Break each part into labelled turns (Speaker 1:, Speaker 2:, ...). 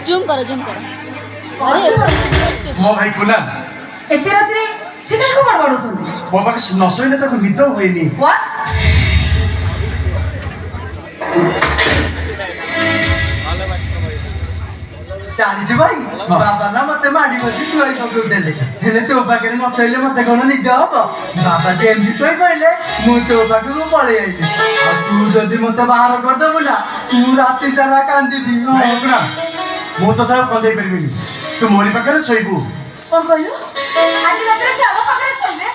Speaker 1: zoom करो अरे
Speaker 2: मो भाई कुनाल
Speaker 3: एते रात रे सिकाई को बड़बड़ होचंदी
Speaker 2: मो पाके न सोइले ताको निद हुएनी
Speaker 3: व्हाट
Speaker 4: जानी भाई बाबा ना मते माडी बसी सुई पके उठेले हेले तो पाके न सोइले मते कोन निद हबो बाबा जे एमदी सोई पहिले मु तो पाके को पळे आइली आ तू जदी मते बाहर कर दे बोला तू राती सारा कांदीबी
Speaker 2: भाई कुनाल मो तो ता कंदे परबिनी तू मोरी पाके सोइबू
Speaker 3: कोन कहलु आज रात रे से हम पाके सोइबे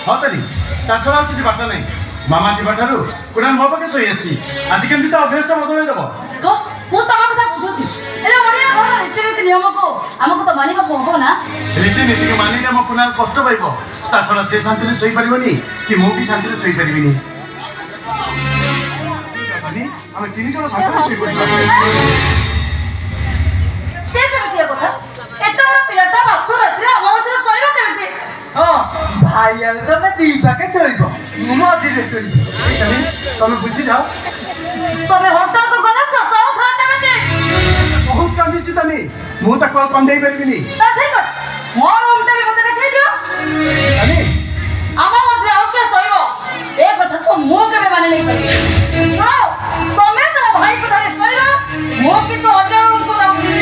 Speaker 2: हां तनी ता छडा किछि बाटा नै मामा जी बाटारु कुनाल मो पाके सोइ आसी आज केमति ता अभ्यासटा बदलै देबो
Speaker 3: देखो मु तमा କଥା बुझुची एले ओडिया घर रीति रीति नियम को हमको तो मानिबा को हो ना
Speaker 2: रीति नीति के मानिले मो कुनाल कष्ट पाइबो ता छडा से शांति रे सोइ परिबोनी कि मो भी शांति रे सोइ परिबिनी तनी हम तीन जण शांति रे सोइ परिबो
Speaker 3: के केमतिया କଥା एते बड़ पिलाटा बासु रात रे हम मते सोइबो केमति
Speaker 4: हां भाई यार तो मैं दी पाके सोइबो मु मजी रे सोइबो
Speaker 2: तनी तुम बुझी जाओ
Speaker 3: तबे होटल को गला ससो खा केमति
Speaker 2: बहुत कांदी छी तनी मु ता को कंदेई परबिनी
Speaker 3: ता ठीक अछि मोर रूम टे मते देखै दियो
Speaker 2: तनी
Speaker 3: आमा मजे आउ के सोइबो ए कथा को मो के माने नहीं करी जाओ तमे तो भाई को धरे सोइलो मो की तो अन्य रूम को जाऊ छी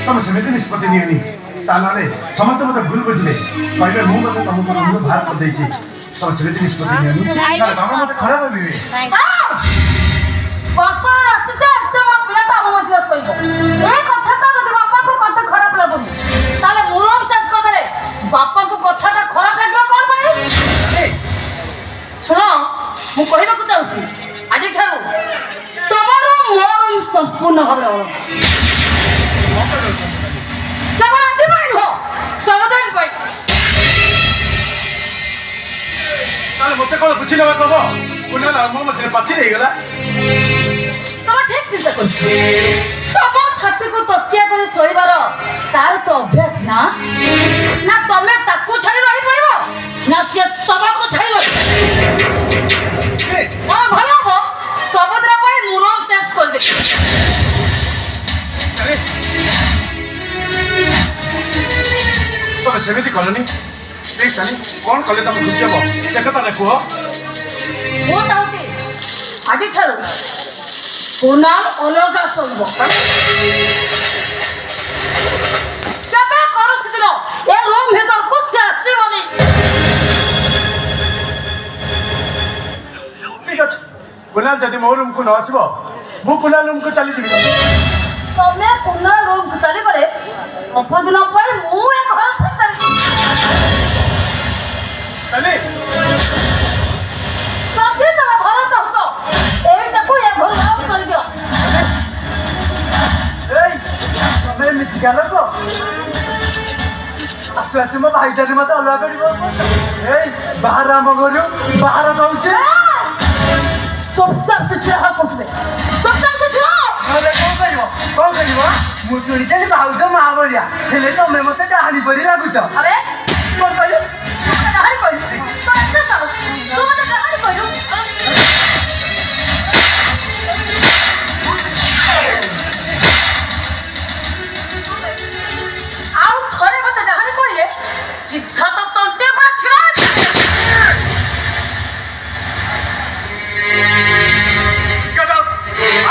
Speaker 2: तम समिति निष्पत्ति नियनी तानाले समस्त मते भूल बुझले पहिले मु मते तुमको रूम बाहर कर देछि तम समिति निष्पत्ति नियनी ताले बाबा मते खराब होइबे
Speaker 3: बसर रास्ते तो मो पिलाटा हम मजे सोइबो ए कथाटा जदि बापा को कथा खराब लागुनी ताले मुरम चेक कर देले बापा को कथाटा खराब लागबो कोन भाई सुनो मु कहिबा को चाहूची आज ठारू तमरो मोरम संपूर्ण भाबरे हो तमरा आज भाई हो सावधान भाई
Speaker 2: ताले मते कोन बुझी लेबा कबो कुनाल मो मते पाछि रहि गेला
Speaker 3: तम ठीक चिंता करछ तम छाती को तकिया करे सोइबार तार तो अभ्यास ना ना तमे ताकू छाड़ी रही परिबो ना से तमको छाड़ी रही
Speaker 2: ए
Speaker 3: और भलो हो सबद्रा पई मुरम चेंज कर दे
Speaker 2: अरे तम समिति कलनी प्लीज तनी कोन कले तम खुशी हो से कथा रे को
Speaker 3: मो चाहूची आज ठारू पुनाम अलगा सोइबो केबे करू सिदिनो ए रूम भीतर कुछ से आसीबनी
Speaker 2: ठीक अछि कुनाल जदि मो रूम को न आसीबो मु कुनाल रूम को चली जिबी
Speaker 3: तमे पुना रूम को चली गले सबदिन पई मु ए घर छाड़ चली
Speaker 2: तनी
Speaker 3: कथि तमे घर चाहतो एटा को ए घर आउट कर दियो
Speaker 4: ए तमे मिथिकालो को आसु मो भाई डाली मते अलवा करिबो ए बाहर आम घरु बाहर कहूचे
Speaker 3: चुपचाप से छिड़ा पटबे चुपचाप से छिड़ा
Speaker 4: अरे कोन करिवो मु सुनी देली भाउज मा बलिया हेले तमे मते कहानी परी लागुछ
Speaker 3: अरे कोन कहलु कहानी कहलु तो अच्छा साहस तू मते कहानी कहलु आउ थरे मते कहानी कहले सीधा तो तंटे पर छिड़ा
Speaker 2: गेट आउट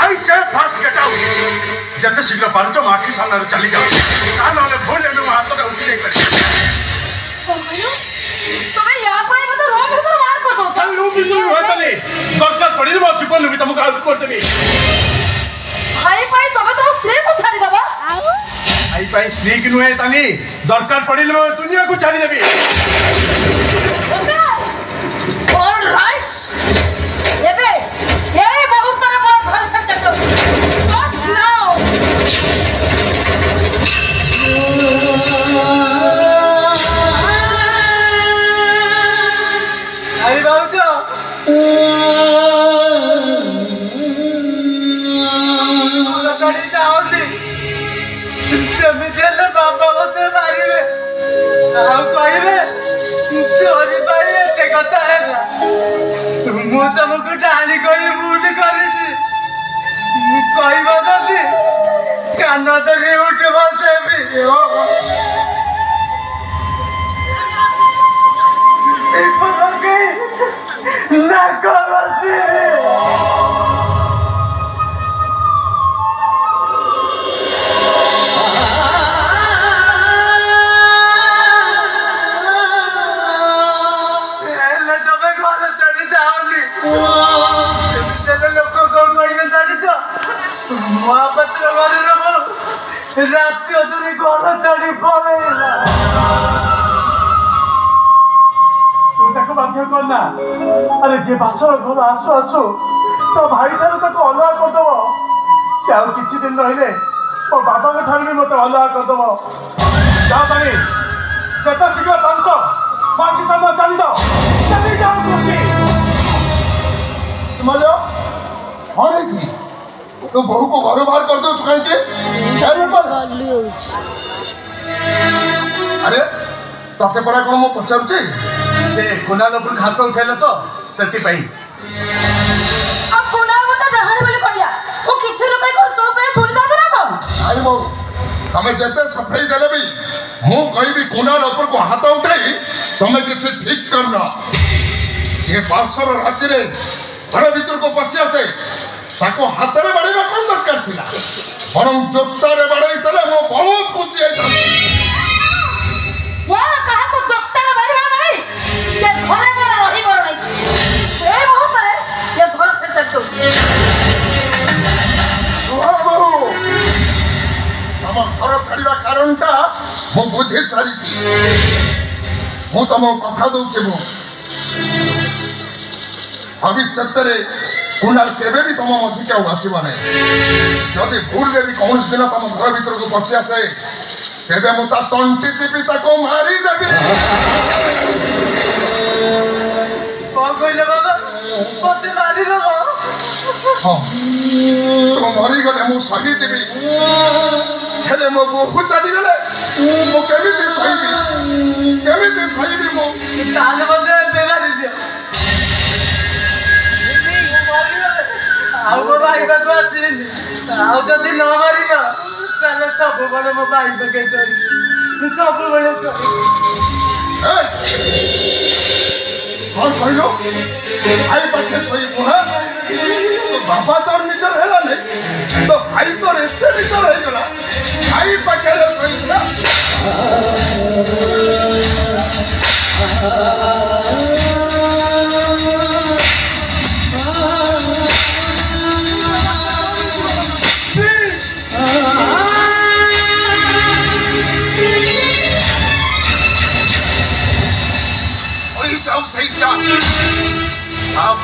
Speaker 2: आई से फास्ट गेट आउट जते शीघ्र पारुचो माखी सामने चली जाओ ना नले भूल में हाथ तो उठी नहीं कर
Speaker 3: कोन कहलु तमे या पई मते रूम भीतर मार कर दो
Speaker 2: चल रूम भीतर होतले दरकार पड़ी मो चुपल लुबी तुमको आउट कर देबी
Speaker 3: भाई भाई तमे तो स्त्री को छाड़ी दबा
Speaker 2: आई पाई स्नेक नुए तनी दरकार पड़ी मो दुनिया को छाड़ी देबी
Speaker 3: ऑलराइट एबे हे बहुत तरह बहुत घर छाड़ चलो जस्ट नाउ
Speaker 4: आई भाउज कड़ी जाओली सेमिति हेले बाबा मते मारिबे आ कहिबे तू हरि भाई एते कथा है ତମକୁ ଟାଣି କହି ଭୁଲ କରିଛି କହିବ ଯଦି କାନ ଧରି ଉଠି ବସେବି ନାକ ବସିବି ମହାପାତ୍ର ଘରର ରାତି ଅଧରେ ଘର ଛାଡି ପଳେଇଲା
Speaker 2: ତୁ ତାକୁ ବାଧ୍ୟ କରନା ଆରେ ଯେ ବାସର ଘର ଆସୁ ଆସୁ ତୋ ଭାଇ ଠାରୁ ତାକୁ ଅଲଗା କରିଦବ ସେ ଆଉ କିଛି ଦିନ ରହିଲେ ମୋ ବାବାଙ୍କ ଠାରୁ ବି ମତେ ଅଲଗା କରିଦବ ଯାଅ ପାଣି ଯେତେ ଶୀଘ୍ର ପାରୁଛ ମାଠି ସାମ୍ନା ଚାଲିଯାଅ ଚାଲି ଯାଅ କହୁଛି
Speaker 5: हिमालय हाँ नहीं थी तो बहू को घरों बाहर कर दो कहीं के
Speaker 1: ଗଲି ହଉଛି
Speaker 5: अरे ताते परा कौन मो पचारुचे
Speaker 2: ସେ କୁନାଲ ଉପରକୁ ହାତ ଉଠେଇଲେ ତ ସେଥିପାଇଁ
Speaker 3: ଆଉ କୁନାଲ ମତେ ଡାହାଣୀ ବୋଲି କହିଲା ମୁଁ କିଛି ଲୋକ ଚୁପ୍ ହେଇ ଶୁଣିଥାନ୍ତି ନା କଣ
Speaker 5: आई बहु तमें जेते सफाई देले भी मु कहबी कुनाल ऊपर को हाथ उठाई तमें किसी ठीक करना जे बासर राति रे घर भीतर को पशि आसे ताको हाथ रे बाड़ेबा कोन दरकार थिला बरम जोत्ता रे बाड़ेई तले मो बहुत खुशी है
Speaker 3: ମୋର କାହାକୁ ଜପ୍ତାରେ ମାରିବା ନାହିଁ ଏ ଘରେ ମୋର ରହିବାର ନାହିଁ ଏ ମୁହୂର୍ତ୍ତରେ ଏ ଘର ଛାଡ଼ି ଚାଲିଯାଉଛି
Speaker 5: बहु तम घर छाड़ा कारणटा मु बुझी सारी मु तम कथा दौचे मु भविष्य कुंडाल केबे भी तुम मझी के आसब ना जदि भूल भी कौन दिन तुम घर भीतर को पशि आसे तेबे मु ता तंटी चिपी ताको मारी देबी
Speaker 4: କଣ କହିଲେ ବାବା ମତେ ମାରିଦବ
Speaker 5: हाँ तो मरी गले मु सही जीवी हेले मो बहु चली गले मु केमिति सहीबी मु
Speaker 4: ତାହେଲେ ମତେ ଏବେ ମାରିଦିଅ ଆଉ ମୋ ଭାଇ ପାଖକୁ ଆସିବିନି ଆଉ ଯଦି ନ ମାରିବ ତାହେଲେ ସବୁବେଳେ ମୋ ଭାଇ ପାଖେ ଚଳିବି ସବୁବେଳେ
Speaker 5: कौन कहलो भाई पाखे सही बुहा तो बाबा तोर निजर हैला नहीं तो भाई तोर एते निजर है गला भाई पाखे रे सही ना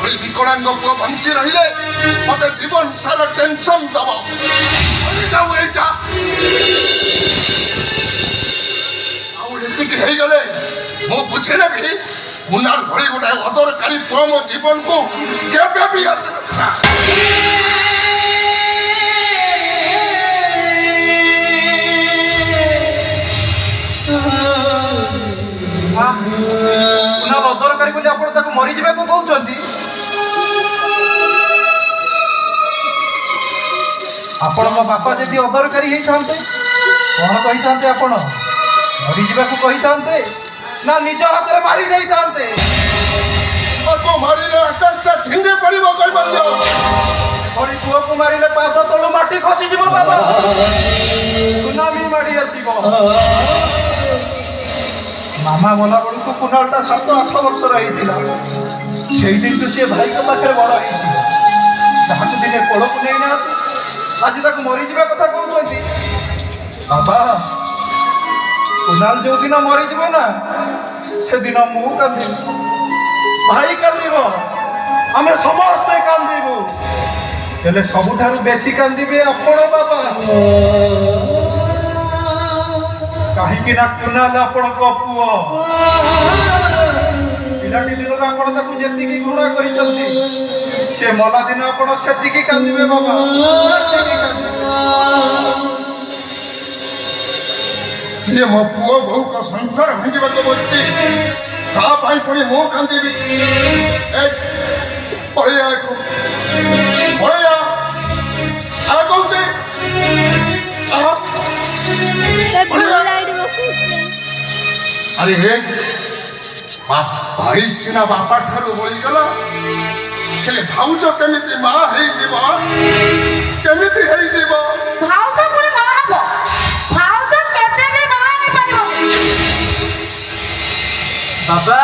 Speaker 5: भली विकलांग पुआ बंची रहिले मत जीवन सारा टेंशन दब जाऊ एटा आउती हो गले मु बुझे भी कुनाल भली गोटे अदरकारी पुआ मो जीवन को केबे भी आस
Speaker 4: କୁନାଲ ଅଦରକାରୀ ବୋଲି ଆପଣ ତାକୁ ମରିଯିବାକୁ କହୁଛନ୍ତି ଆପଣ ମୋ ବାପା ଯଦି ଅଦରକାରୀ ହେଇଥାନ୍ତେ କଣ କହିଥାନ୍ତେ ଆପଣ ମରିଯିବାକୁ କହିଥାନ୍ତେ ନା ନିଜ ହାତରେ ମାରି ଦେଇଥାନ୍ତେ
Speaker 5: को मारिले आकाशटा छिंडे पड़िबो कहि बलियो
Speaker 4: थोड़ी पुओ मारिले पाद तलु माटी खसीଯିବ बाबा सुनामी माड़ी आसीबो मामा बोला बड़ू कुनालटा 7-8 वर्ष रहीथिला सेई दिन तो से भाई के पाखे बड़ होईछि ताकू दिने कोळकु नै नाती आज तक मरी जीवा कथा कहउछंती बाबा कुनाल जो दिन मरी जीवो ना से दिन मु कांदिबो भाई कांदिबो आमे समस्त कांदिबो हेले सबुठारु बेसी कांदिबे आपण बाबा कहीं ना कुनाल आपण को पुओ पिलाटी दिन आपण ताकू जेतिकी घृणा करिसंती से मला दिन आपण सेतिकी कांदिबे बाबा सेतिकी कांदिबे
Speaker 5: जे मो पुओ बहु का संसार भांगिबा को बसची ता पाई पड़ी मो कांदिबी ए अरे हे भाई सिना बापा ठारू बळीगला खेले भाउज केमिति मा हेई जीव केमिति हेई जीव
Speaker 3: भाउज पुणी मा हबो भाउज केबे भी मा नै परिबो
Speaker 4: बाबा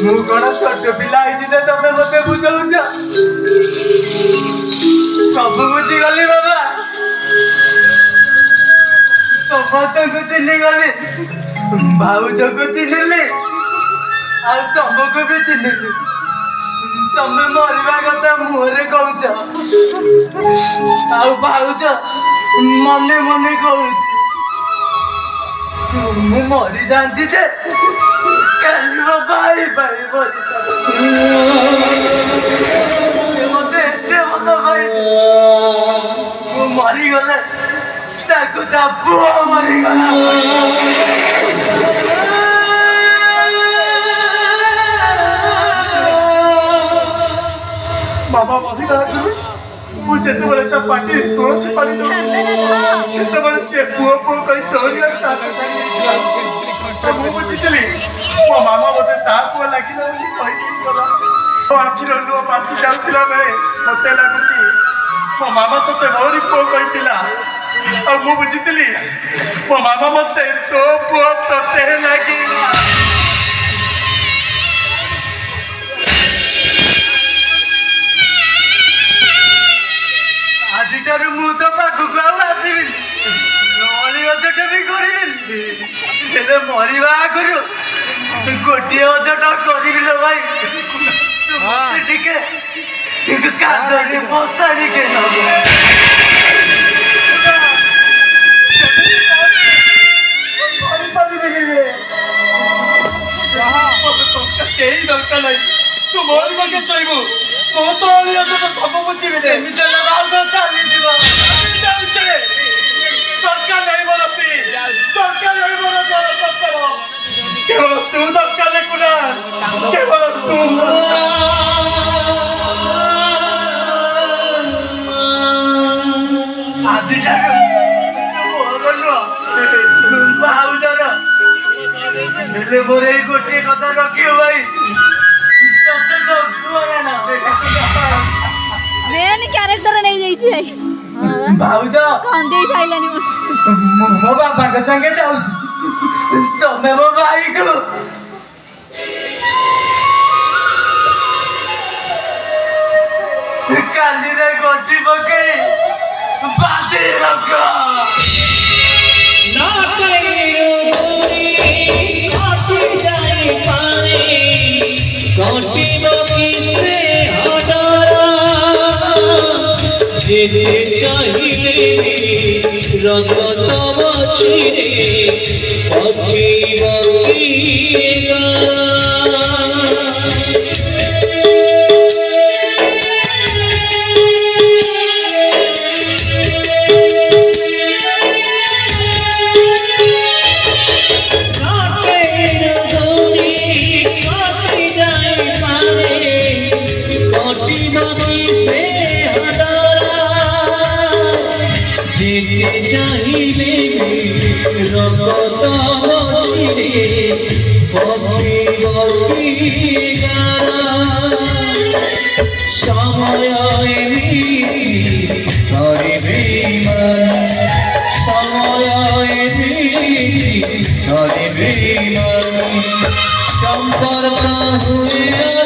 Speaker 4: मु कोन छोट पिला आइछि जे तमे मते बुझाउछ सब बुझी गली बाबा समस्त को चिन्ह गली भाउज को चिन्हली आ तुमको भी चिन्हली तमे मरवा कथा मुहरे कहूछ आ भाउज मने मने कहूछ ମୁଁ ମରି ଯାଆନ୍ତି ଯେ କାଲି ମୋ ଭାଇ ମତେ ଏତେ ଭଲ ପାଇଛି ମୁଁ ମରିଗଲେ ତାକୁ ତା ପୁଅ ମରିଗଲା
Speaker 2: ମାମା ମରିଗଲା ଆଗରୁ ମୁଁ ଯେତେବେଳେ ତା ପାଟିରେ ତୁଳସୀ ପାଣି ଦଉଥିଲି ସେତେବେଳେ ସିଏ ପୁଅ ପୁଅ କହି ଦୌଡ଼ିବାକୁ ତା ପାଖରେ ମୁଁ ବୁଝିଥିଲି ମୋ ମାମା ମୋତେ ତା ପୁଅ ଲାଗିଲା ବୋଲି କହିଦେଇ ଗଲା ମୋ ଆଖିର ଲୁହ ବାଛି ଯାଉଥିଲା ବେଳେ ମୋତେ ଲାଗୁଛି ମୋ ମାମା ତୋତେ ମୋରି ପୁଅ କହିଥିଲା ଆଉ ମୁଁ ବୁଝିଥିଲି ମୋ ମାମା ମୋତେ ତୋ ପୁଅ ତୋତେ ଲାଗିଲା
Speaker 4: ଆଜିଠାରୁ ମୁଁ ତ ପାଖକୁ ଆଉ ଆସିବିନି ଅଳି ଅଜଟ ବି କରିବିନି ହେଲେ ମରିବା ଆଗରୁ ଗୋଟିଏ ଅଜଟ କରିବି ଲୋ ଭାଇ ମତେ ଟିକେ କାନ୍ଧରେ ବସାଣିକେ ନବ
Speaker 2: କେହି ଦରକାର ନାହିଁ ତୁ ମୋରି ପାଖେ ଶୋଇବୁ ମୁଁ ତ ଅଳି ଅଜଟ ସବୁ ବୁଝିବି
Speaker 4: ଏମିତି ହେଲେ ଭାଉଜ ଚାଲିଯିବ
Speaker 2: ଦରକାର ନାହିଁ ମୋର ସ୍ତ୍ରୀ ଦରକାର ନାହିଁ ମୋର ଚଳଚଞ୍ଚଳ କେବଳ ତୁ ଦରକାର କୁନା କେବଳ ତୁ
Speaker 4: ଆଜିଠାରୁ ମୋର ନୁହଁ ଭାଉଜର ହେଲେ ମୋର ଏଇ ଗୋଟିଏ କଥା ରଖିବ ଭାଇ ତତେ ତ ପୁଅର ନା
Speaker 1: मेन क्यारेक्टर नहीं जाइछि भाई
Speaker 4: भाउज
Speaker 1: कांदे साइलानी
Speaker 4: मो बाबा के संगे जाउछी तमे मो भाई को काली रे गोटी बके बांधी रख
Speaker 6: ना कइरो गोरी काटी जाई पारे गोटी बकी से हजारा जेते चाहिले रंग तब छिरे अखी बकी চাহিলে রগত ছিড়ে পথে গতি সময় এমনি করে বেমান সময় এমনি করে বেমান সম্পর্ক হয়ে